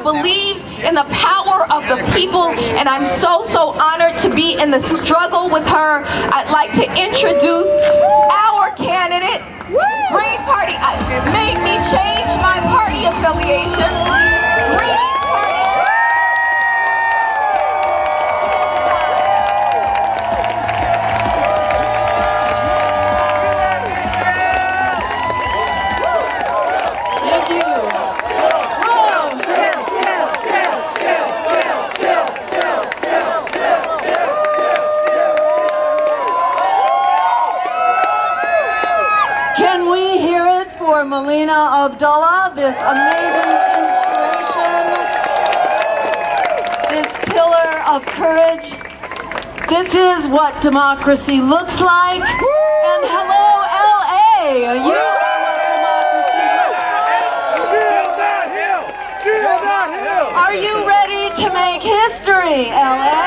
believes in the power of the people, and I'm so honored to be in the struggle with her. I'd like to introduce our candidate. Green Party made me change my party affiliation. Green Party. Thank you. Can we hear it for Melina Abdullah, this amazing inspiration, this pillar of courage? This is what democracy looks like. And hello, LA! You are what democracy looks like. Are you ready to make history, LA?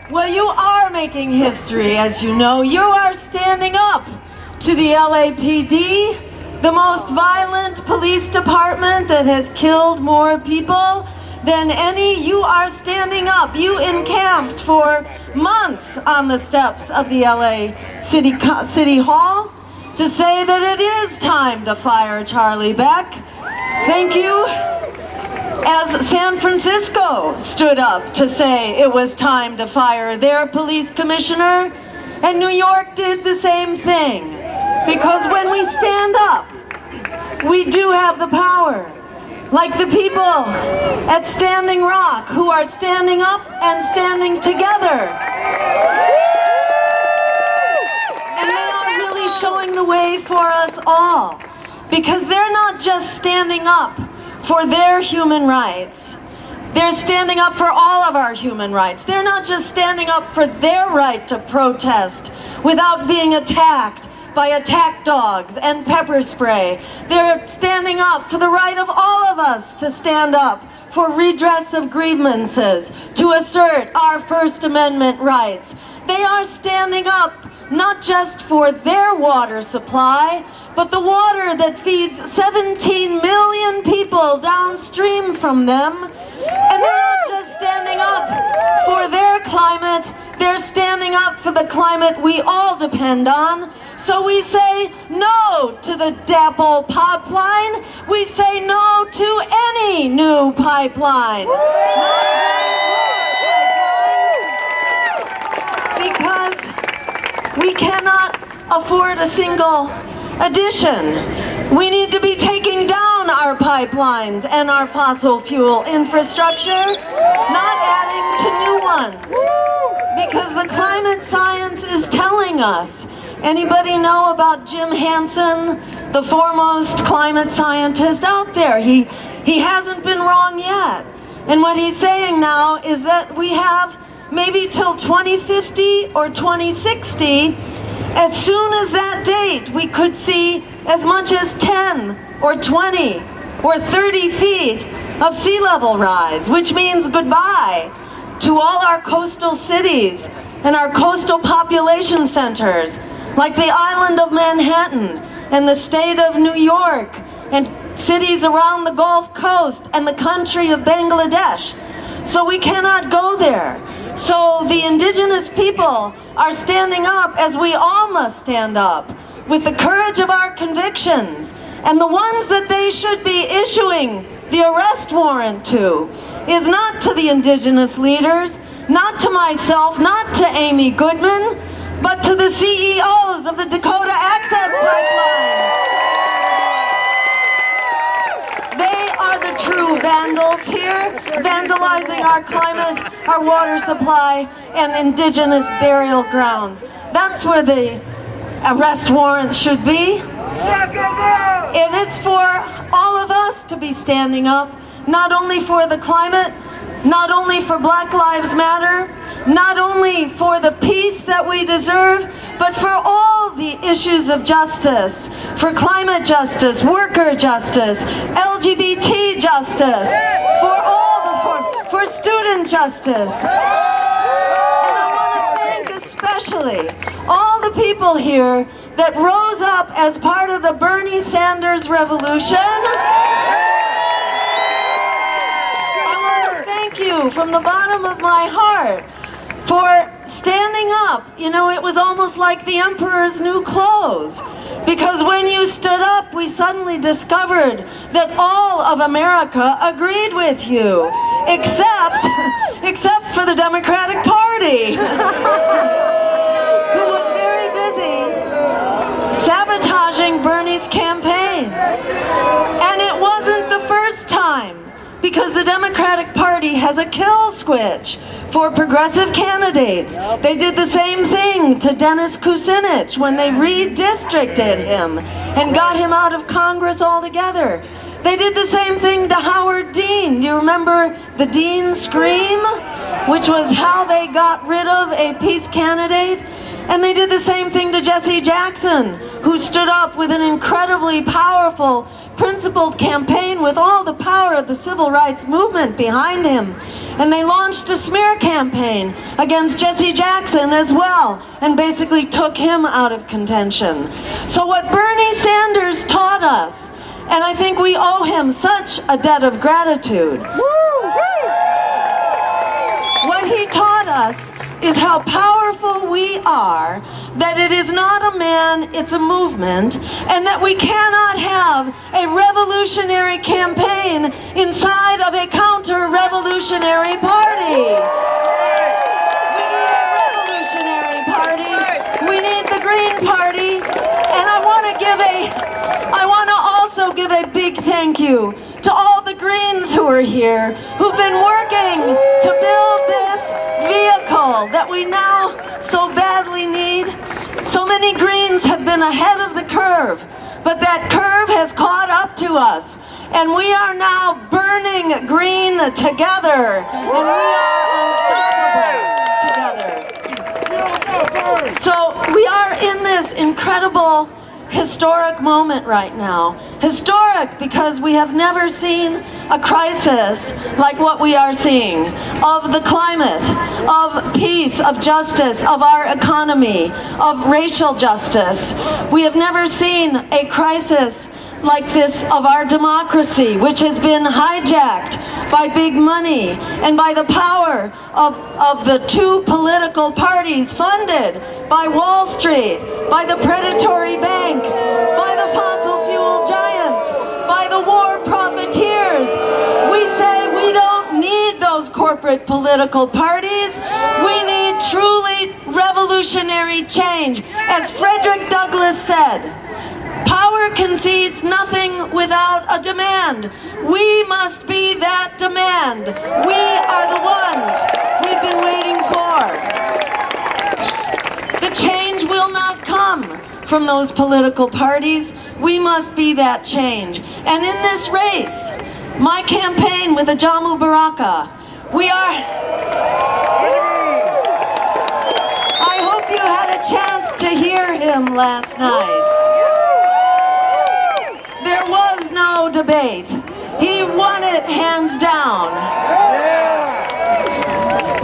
Well, you are making history, as you know. You are standing up to the LAPD, the most violent police department that has killed more people than any. You are standing up. You encamped for months on the steps of the LA City Hall to say that it is time to fire Charlie Beck. Thank you. As San Francisco stood up to say it was time to fire their police commissioner, and New York did the same thing. Because when we stand up, we do have the power. Like the people at Standing Rock who are standing up and standing together. And they are really showing the way for us all. Because they're not just standing up for their human rights. They're standing up for all of our human rights. They're not just standing up for their right to protest without being attacked by attack dogs and pepper spray. They're standing up for the right of all of us to stand up for redress of grievances, to assert our First Amendment rights. They are standing up not just for their water supply, but the water that feeds 17 million people downstream from them. And they're not just standing up for their climate, they're standing up for the climate we all depend on. So we say no to the DAPL pipeline. We say no to any new pipeline. Because we cannot afford a single addition. We need to be taking down our pipelines and our fossil fuel infrastructure, not adding to new ones. Because the climate science is telling us. Anybody know about Jim Hansen, the foremost climate scientist out there? He hasn't been wrong yet. And what he's saying now is that we have maybe till 2050 or 2060. As soon as that date, we could see as much as 10 or 20 or 30 feet of sea level rise, which means goodbye to all our coastal cities and our coastal population centers, like the island of Manhattan and the state of New York and cities around the Gulf Coast and the country of Bangladesh. So we cannot go there. So the indigenous people are standing up, as we all must stand up, with the courage of our convictions. And the ones that they should be issuing the arrest warrant to is not to the indigenous leaders, not to myself, not to Amy Goodman, but to the CEOs of the Dakota Access Pipeline. They are the true vandals here, vandalizing our climate, our water supply, and indigenous burial grounds. That's where the arrest warrants should be. And it's for all of us to be standing up, not only for the climate, not only for Black Lives Matter, not only for the peace that we deserve, but for all the issues of justice, for climate justice, worker justice, LGBT justice, for all the forms, for student justice. And I want to thank especially all the people here that rose up as part of the Bernie Sanders revolution. you from the bottom of my heart for standing up. You know, it was almost like the emperor's new clothes. Because when you stood up, we suddenly discovered that all of America agreed with you, except for the Democratic Party, who was very busy sabotaging Bernie's campaign. And it wasn't the first time, because the Democratic Party has a kill switch for progressive candidates. They did the same thing to Dennis Kucinich when they redistricted him and got him out of Congress altogether. They did the same thing to Howard Dean. Do you remember the Dean Scream, which was how they got rid of a peace candidate? And they did the same thing to Jesse Jackson, who stood up with an incredibly powerful, principled campaign with all the power of the civil rights movement behind him. And they launched a smear campaign against Jesse Jackson as well, and basically took him out of contention. So what Bernie Sanders taught us, and I think we owe him such a debt of gratitude, what he taught us is how powerful we are, that it is not a man, it's a movement, and that we cannot have a revolutionary campaign inside of a counter-revolutionary party. We need a revolutionary party. We need the Green Party. And I want to also give a big thank you to all the Greens who are here, who've been working to build this vehicle that we now so badly need. So many Greens have been ahead of the curve, but that curve has caught up to us, and we are now burning green together, and we are unstoppable together. So we are in this incredible historic moment right now. Historic because we have never seen a crisis like what we are seeing, of the climate, of peace, of justice, of our economy, of racial justice. We have never seen a crisis like this of our democracy, which has been hijacked by big money and by the power of the two political parties funded by Wall Street, by the predatory banks, by the fossil fuel giants, by the war profiteers. We say we don't need those corporate political parties. We need truly revolutionary change. As Frederick Douglass said, power concedes nothing without a demand. We must be that demand. We are the ones we've been waiting for. The change will not come from those political parties. We must be that change. And in this race, my campaign with Ajamu Baraka, I hope you had a chance to hear him last night. There was no debate. He won it hands down.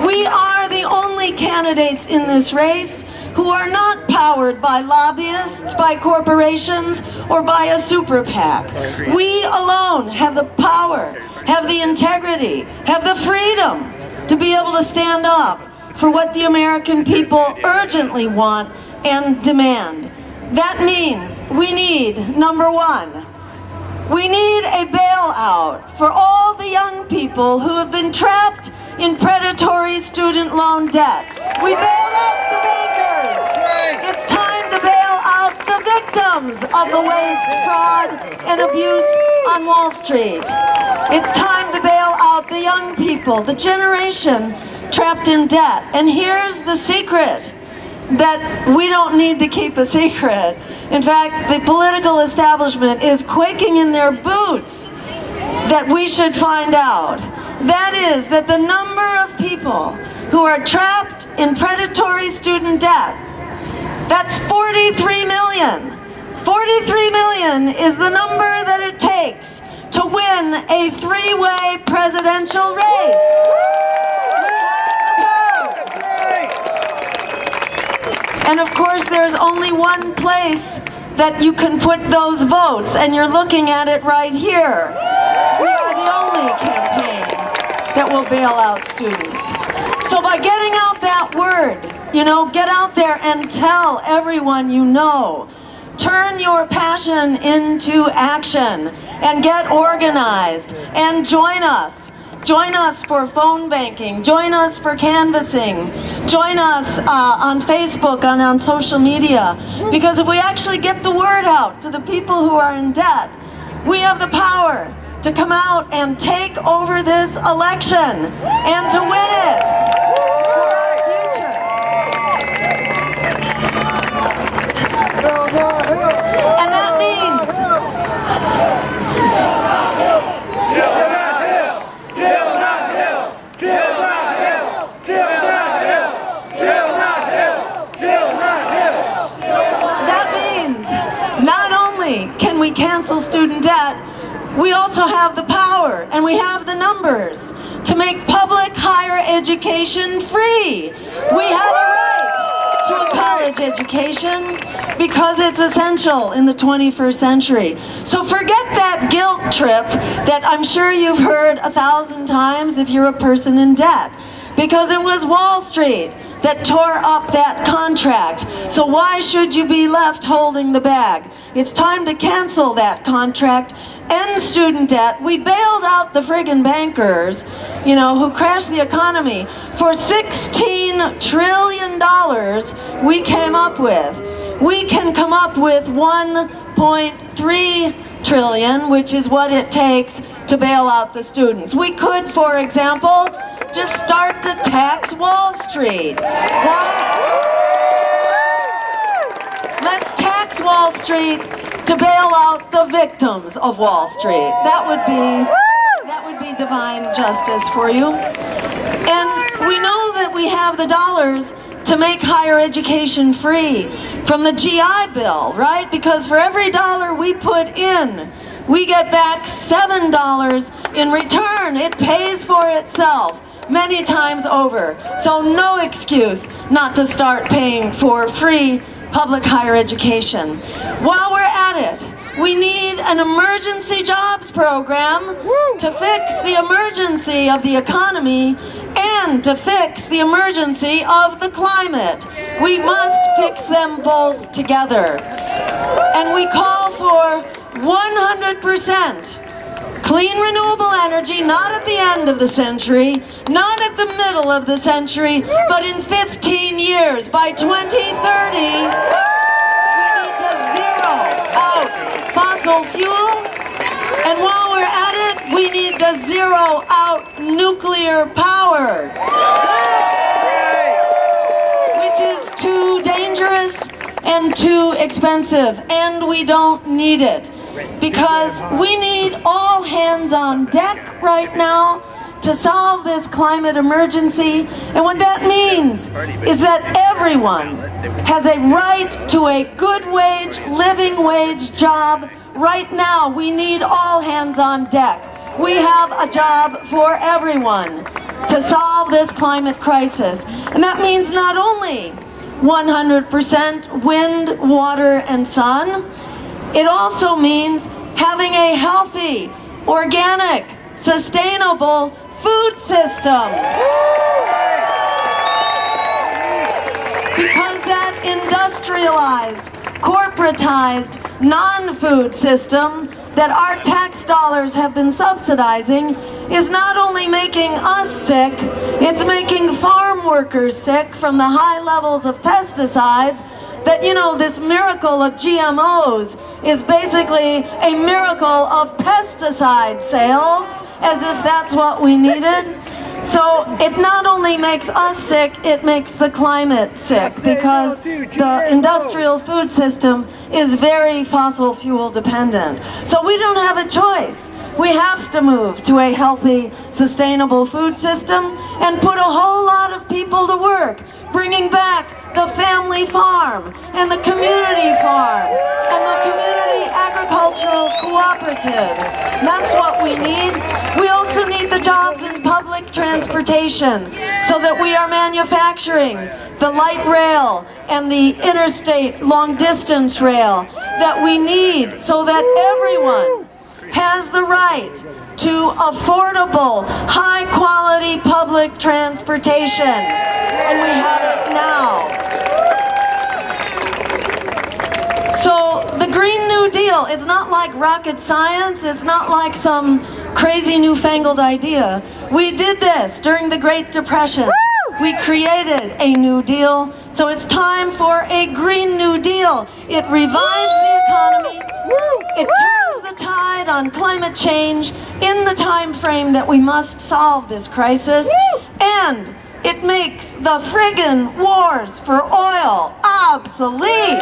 We are the only candidates in this race who are not powered by lobbyists, by corporations, or by a super PAC. We alone have the power, have the integrity, have the freedom to be able to stand up for what the American people urgently want and demand. That means we need, number one, we need a bailout for all the young people who have been trapped in predatory student loan debt. We bailed out the bankers. It's time to bail out the victims of the waste, fraud, and abuse on Wall Street. It's time to bail out the young people, the generation trapped in debt. And here's the secret that we don't need to keep a secret. In fact, the political establishment is quaking in their boots that we should find out. That is that the number of people who are trapped in predatory student debt, that's 43 million. 43 million is the number that it takes to win a three-way presidential race. And of course, there's only one place that you can put those votes, and you're looking at it right here. We are the only campaign that will bail out students. So by getting out that word, get out there and tell everyone you know. Turn your passion into action and get organized and join us. Join us for phone banking. Join us for canvassing. Join us on Facebook and on social media. Because if we actually get the word out to the people who are in debt, we have the power to come out and take over this election and to win it for our future. And that means not only can we cancel student debt, we also have the power and we have the numbers to make public higher education free. We have a right to a college education because it's essential in the 21st century. So forget that guilt trip that I'm sure you've heard 1,000 times if you're a person in debt. Because it was Wall Street that tore up that contract. So why should you be left holding the bag? It's time to cancel that contract, end student debt. We bailed out the friggin' bankers, who crashed the economy. For $16 trillion we came up with. We can come up with 1.3 trillion, which is what it takes to bail out the students. We could, for example, just start to tax Wall Street. Why? Let's tax Wall Street to bail out the victims of Wall Street. That would be divine justice for you. And we know that we have the dollars to make higher education free from the GI Bill, right? Because for every dollar we put in, we get back $7 in return. It pays for itself many times over. So no excuse not to start paying for free public higher education. While we're at it, we need an emergency jobs program to fix the emergency of the economy and to fix the emergency of the climate. We must fix them both together. And we call for 100% clean renewable energy, not at the end of the century, not at the middle of the century, but in 15 years. By 2030, we need to zero out fossil fuels. And while we're at it, we need to zero out nuclear power, which is too dangerous and too expensive, and we don't need it. Because we need all hands on deck right now to solve this climate emergency. And what that means is that everyone has a right to a good wage, living wage job. Right now, we need all hands on deck. We have a job for everyone to solve this climate crisis. And that means not only 100% wind, water, and sun, it also means having a healthy, organic, sustainable food system. Because that industrialized, corporatized, non-food system that our tax dollars have been subsidizing is not only making us sick, it's making farm workers sick from the high levels of pesticides. That, this miracle of GMOs is basically a miracle of pesticide sales, as if that's what we needed. So it not only makes us sick, it makes the climate sick, because the industrial food system is very fossil fuel dependent. So we don't have a choice. We have to move to a healthy, sustainable food system and put a whole lot of people to work, bringing back the family farm and the community farm and the community agricultural cooperatives. That's what we need. We also need the jobs in public transportation so that we are manufacturing the light rail and the interstate long distance rail that we need so that everyone has the right to affordable, high-quality public transportation, and we have it now. So the Green New Deal, it's not like rocket science, it's not like some crazy newfangled idea. We did this during the Great Depression. We created a New Deal, so it's time for a Green New Deal. It revives the economy, it turns the tide on climate change in the time frame that we must solve this crisis, and it makes the friggin' wars for oil obsolete.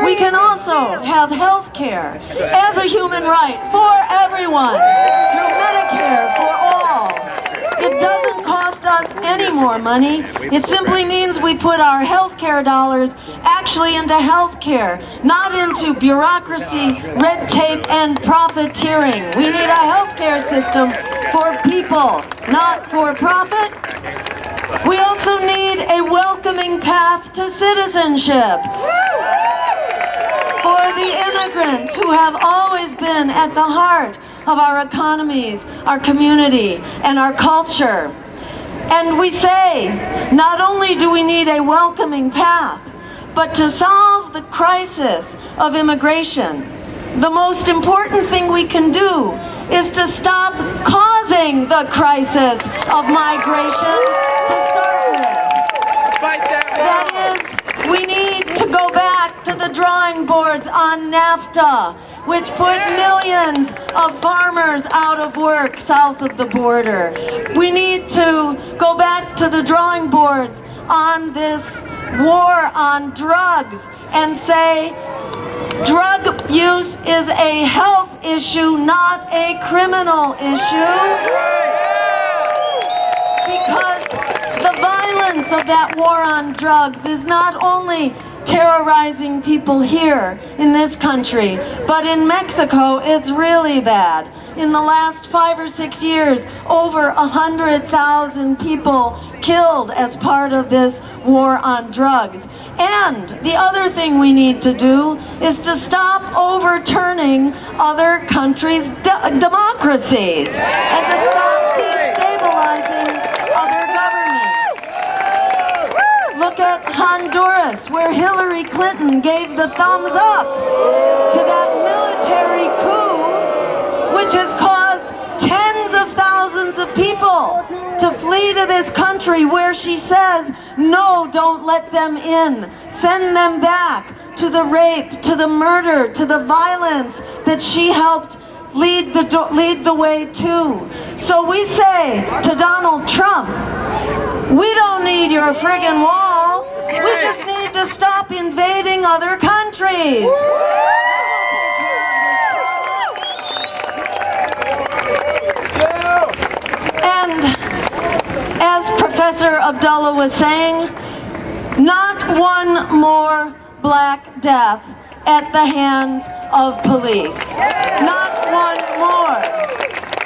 We can also have health care as a human right for everyone through Medicare for all. It doesn't cost us any more money. It simply means we put our health care dollars actually into health care, not into bureaucracy, red tape, and profiteering. We need a health care system for people, not for profit. We also need a welcoming path to citizenship for the immigrants who have always been at the heart of our economies, our community, and our culture. And we say, not only do we need a welcoming path, but to solve the crisis of immigration, the most important thing we can do is to stop causing the crisis of migration to start with. That is, we need to go back to the drawing boards on NAFTA, which put millions of farmers out of work south of the border. We need to go back to the drawing boards on this war on drugs and say, drug use is a health issue, not a criminal issue. Because the violence of that war on drugs is not only terrorizing people here in this country, but in Mexico it's really bad. In the last 5 or 6 years, over 100,000 people killed as part of this war on drugs. And the other thing we need to do is to stop overturning other countries' democracies and to stop destabilizing other governments. Look at Honduras, where Hillary Clinton gave the thumbs up to that military coup, which has caused tens of thousands of people to flee to this country where she says, no, don't let them in. Send them back to the rape, to the murder, to the violence that she helped lead the way to. So we say to Donald Trump, we don't need your friggin' wall. We just need to stop invading other countries. And as Professor Abdullah was saying, not one more black death at the hands of police. Not one more.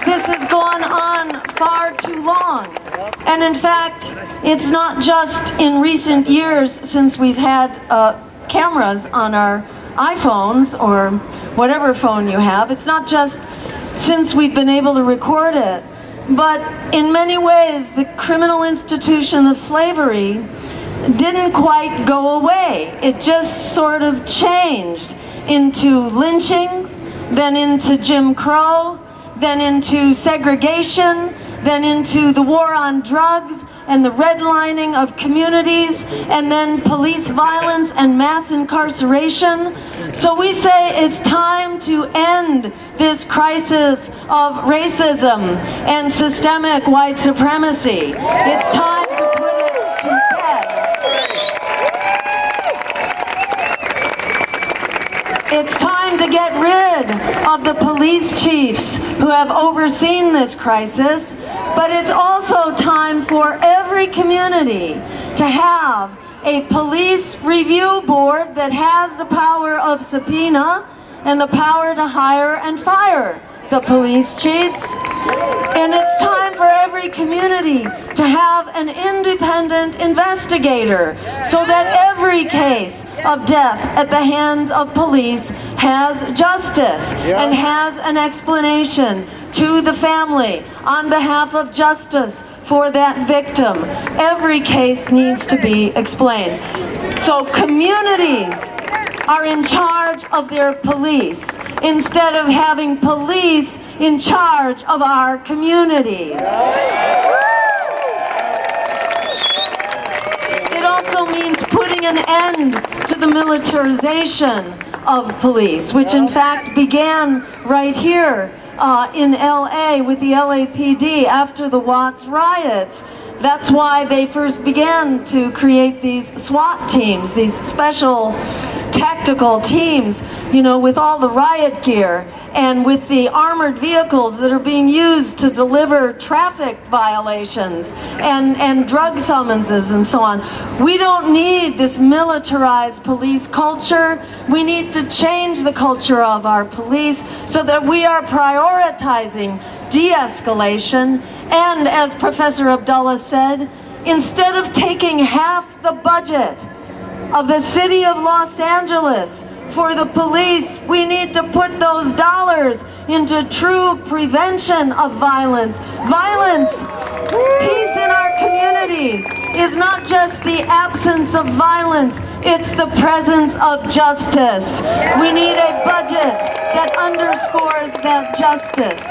This has gone on far too long. And in fact, it's not just in recent years since we've had cameras on our iPhones or whatever phone you have. It's not just since we've been able to record it. But in many ways, the criminal institution of slavery didn't quite go away. It just sort of changed into lynchings, then into Jim Crow, then into segregation, then into the war on drugs and the redlining of communities, and then police violence and mass incarceration. So we say it's time to end this crisis of racism and systemic white supremacy. It's time to put it to bed. It's time to get rid of the police chiefs who have overseen this crisis, but it's also time for every community to have a police review board that has the power of subpoena and the power to hire and fire the police chiefs. And it's time for every community to have an independent investigator so that every case of death at the hands of police has justice and has an explanation to the family on behalf of justice for that victim. Every case needs to be explained. So communities are in charge of their police instead of having police in charge of our communities. It also means putting an end to the militarization of police, which in fact began right here in LA with the LAPD after the Watts riots. That's why they first began to create these SWAT teams, these special tactical teams, you know, with all the riot gear and with the armored vehicles that are being used to deliver traffic violations and drug summonses and so on. We don't need this militarized police culture. We need to change the culture of our police so that we are prioritizing de-escalation. And as Professor Abdullah said, instead of taking half the budget of the city of Los Angeles for the police, we need to put those dollars into true prevention of violence. Violence, peace in our communities is not just the absence of violence, it's the presence of justice. We need a budget that underscores that justice.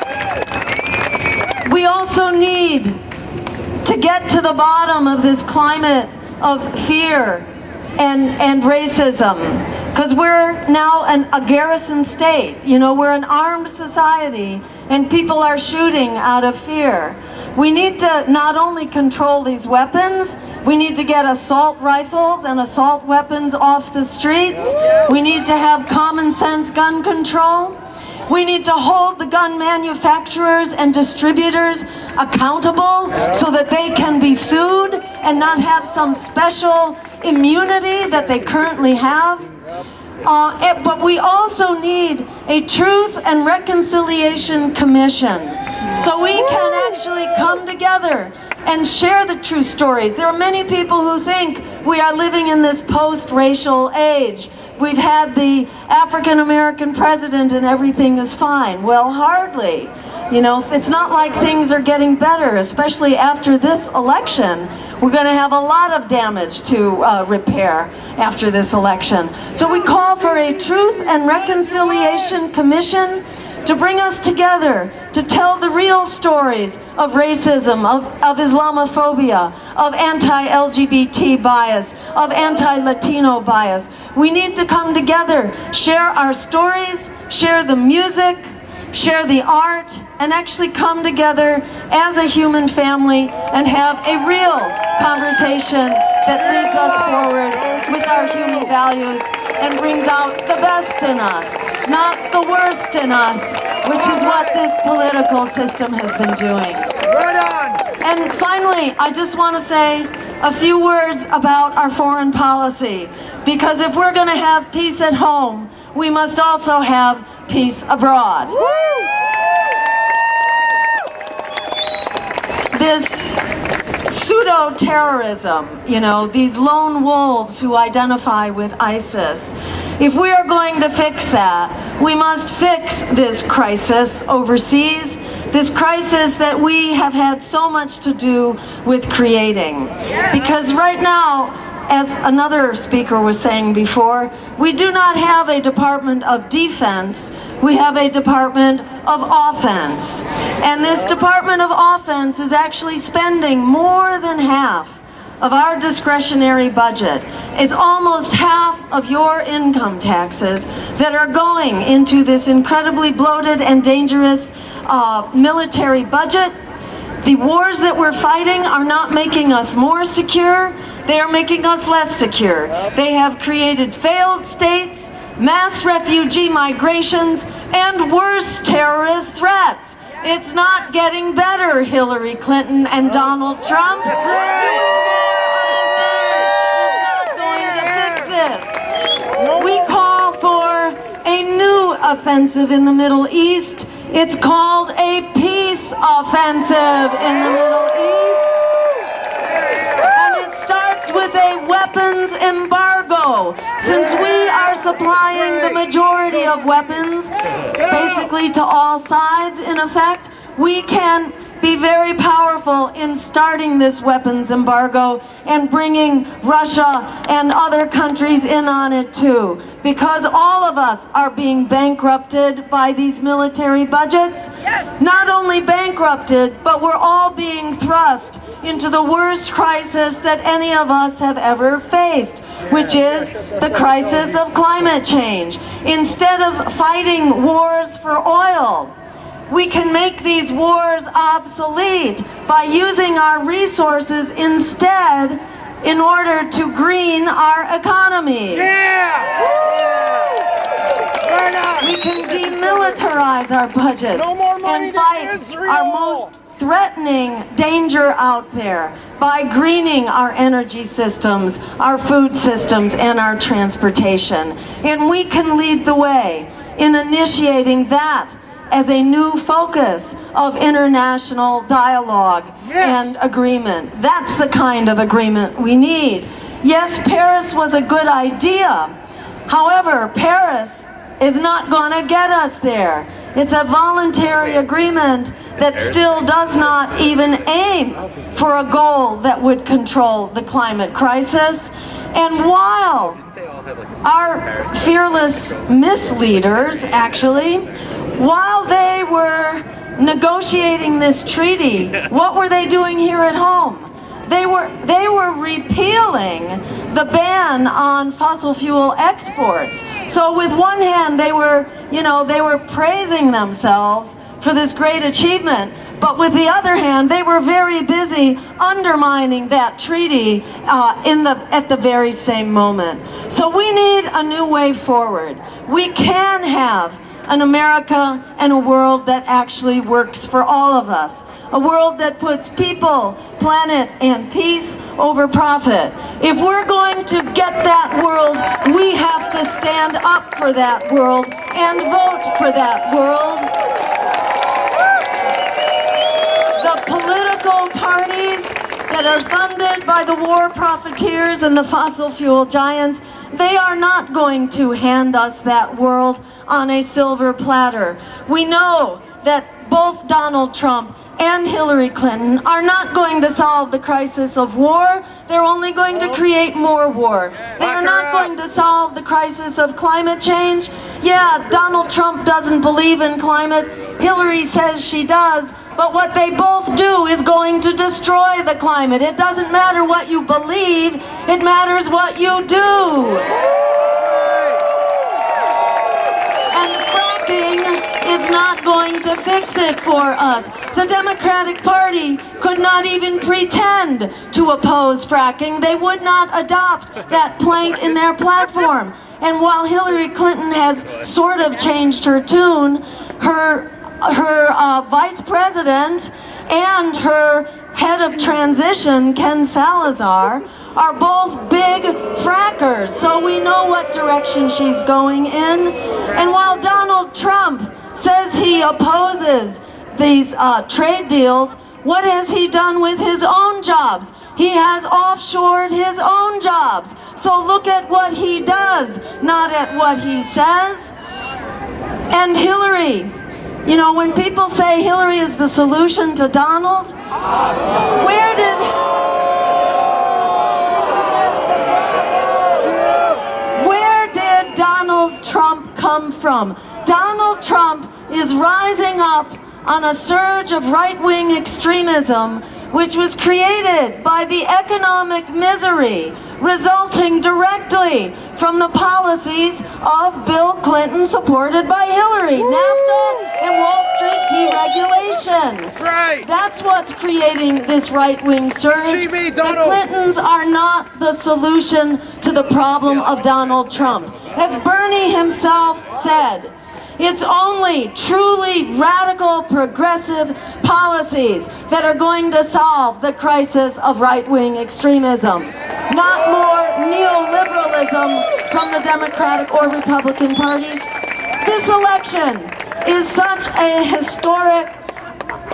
We also need to get to the bottom of this climate of fear and racism, because we're now a garrison state. You know, we're an armed society and people are shooting out of fear. We need to not only control these weapons, we need to get assault rifles and assault weapons off the streets. We need to have common sense gun control. We need to hold the gun manufacturers and distributors accountable so that they can be sued and not have some special immunity that they currently have. But we also need a Truth and Reconciliation Commission so we can actually come together and share the true stories. There are many people who think we are living in this post-racial age. We've had the African American president and everything is fine. Well, hardly. You know, it's not like things are getting better, especially after this election. We're going to have a lot of damage to repair after this election. So we call for a Truth and Reconciliation Commission to bring us together to tell the real stories of racism, of Islamophobia, of anti-LGBT bias, of anti-Latino bias. We need to come together, share our stories, share the music, share the art, and actually come together as a human family and have a real conversation that leads us forward with our human values and brings out the best in us, not the worst in us, which is what this political system has been doing. And finally, I just want to say a few words about our foreign policy, because if we're going to have peace at home, we must also have peace abroad. This pseudo-terrorism, you know, these lone wolves who identify with ISIS, if we are going to fix that, we must fix this crisis overseas, this crisis that we have had so much to do with creating. Because right now, as another speaker was saying before, we do not have a Department of Defense, we have a Department of Offense. And this Department of Offense is actually spending more than half of our discretionary budget. It's almost half of your income taxes that are going into this incredibly bloated and dangerous military budget. The wars that we're fighting are not making us more secure, they are making us less secure. They have created failed states, mass refugee migrations, and worse terrorist threats. It's not getting better, Hillary Clinton and Donald Trump. Doing more of the same is not this. We call for a new offensive in the Middle East. It's called a peace offensive in the Middle East. And it starts with a weapons embargo. Since we are supplying the majority of weapons, basically to all sides in effect, we can be very powerful in starting this weapons embargo and bringing Russia and other countries in on it too. Because all of us are being bankrupted by these military budgets. Not only bankrupted, but we're all being thrust into the worst crisis that any of us have ever faced, which is the crisis of climate change. Instead of fighting wars for oil, we can make these wars obsolete by using our resources instead in order to green our economies. We can demilitarize our budgets and fight our most threatening danger out there by greening our energy systems, our food systems, and our transportation. And we can lead the way in initiating that as a new focus of international dialogue and agreement. That's the kind of agreement we need. Yes, Paris was a good idea. However, Paris is not going to get us there. It's a voluntary agreement that still does not even aim for a goal that would control the climate crisis. And while our fearless misleaders, actually, while they were negotiating this treaty, what were they doing here at home? They were repealing the ban on fossil fuel exports. So with one hand, they were praising themselves for this great achievement, but with the other hand, they were very busy undermining that treaty at the very same moment. So we need a new way forward. We can have an America and a world that actually works for all of us. A world that puts people, planet, and peace over profit. If we're going to get that world, we have to stand up for that world and vote for that world. The political parties that are funded by the war profiteers and the fossil fuel giants, they are not going to hand us that world on a silver platter. We know that both Donald Trump and Hillary Clinton are not going to solve the crisis of war. They're only going to create more war. They are not going to solve the crisis of climate change. Yeah, Donald Trump doesn't believe in climate. Hillary says she does. But what they both do is going to destroy the climate. It doesn't matter what you believe. It matters what you do. Is not going to fix it for us. The Democratic Party could not even pretend to oppose fracking. They would not adopt that plank in their platform. And while Hillary Clinton has sort of changed her tune, her vice president and her head of transition, Ken Salazar, are both big frackers. So we know what direction she's going in. And while Donald Trump says he opposes these trade deals, what has he done with his own jobs? He has offshored his own jobs. So look at what he does, not at what he says. And Hillary, you know, when people say Hillary is the solution to Donald, where did Donald Trump come from? Donald Trump is rising up on a surge of right-wing extremism which was created by the economic misery resulting directly from the policies of Bill Clinton supported by Hillary. NAFTA and Wall Street deregulation. Right. That's what's creating this right-wing surge. The Clintons are not the solution to the problem of Donald Trump. As Bernie himself said, it's only truly radical, progressive policies that are going to solve the crisis of right-wing extremism. not more neoliberalism from the Democratic or Republican parties. This election is such a historic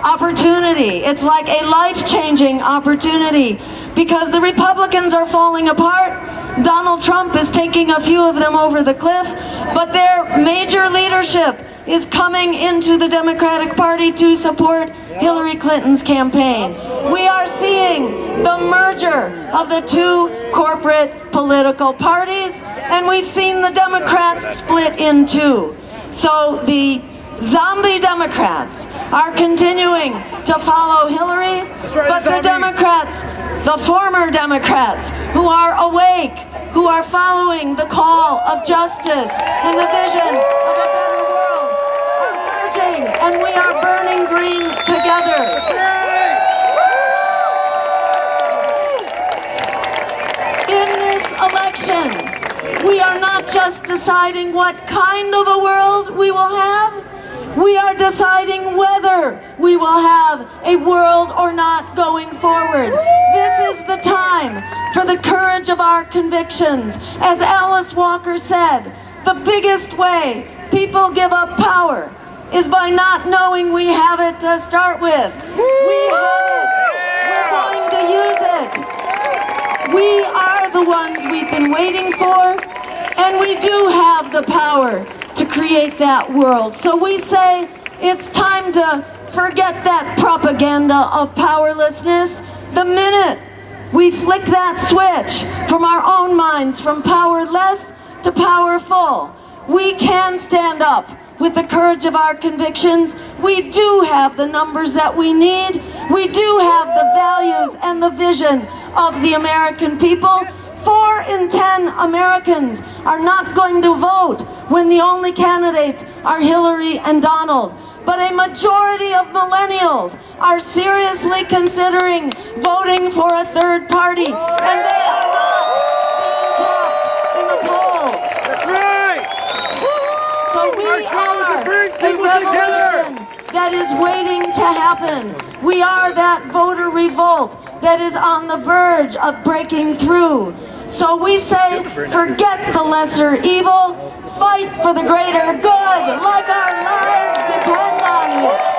opportunity. It's like a life-changing opportunity because the Republicans are falling apart. Donald Trump is taking a few of them over the cliff, but their major leadership is coming into the Democratic Party to support Hillary Clinton's campaign. We are seeing the merger of the two corporate political parties, and we've seen the Democrats split in two. So the zombie Democrats are continuing to follow Hillary, but the Democrats, the former Democrats who are awake, who are following the call of justice and the vision of a better world, are merging, and we are burning green together. In this election, we are not just deciding what kind of a world we will have, we are deciding whether we will have a world or not going forward. This is the time for the courage of our convictions. As Alice Walker said, the biggest way people give up power is by not knowing we have it to start with. We have it. We're going to use it. We are the ones we've been waiting for, and we do have the power to create that world. So we say it's time to forget that propaganda of powerlessness. The minute we flick that switch from our own minds from powerless to powerful, we can stand up with the courage of our convictions. We do have the numbers that we need. We do have the values and the vision of the American people. 4 in 10 Americans are not going to vote when the only candidates are Hillary and Donald. But a majority of millennials are seriously considering voting for a third party, and they are not being talked in the polls. That's right! So we are a revolution that is waiting to happen. We are that voter revolt that is on the verge of breaking through. So we say, forget the lesser evil, fight for the greater good, like our lives depend on it.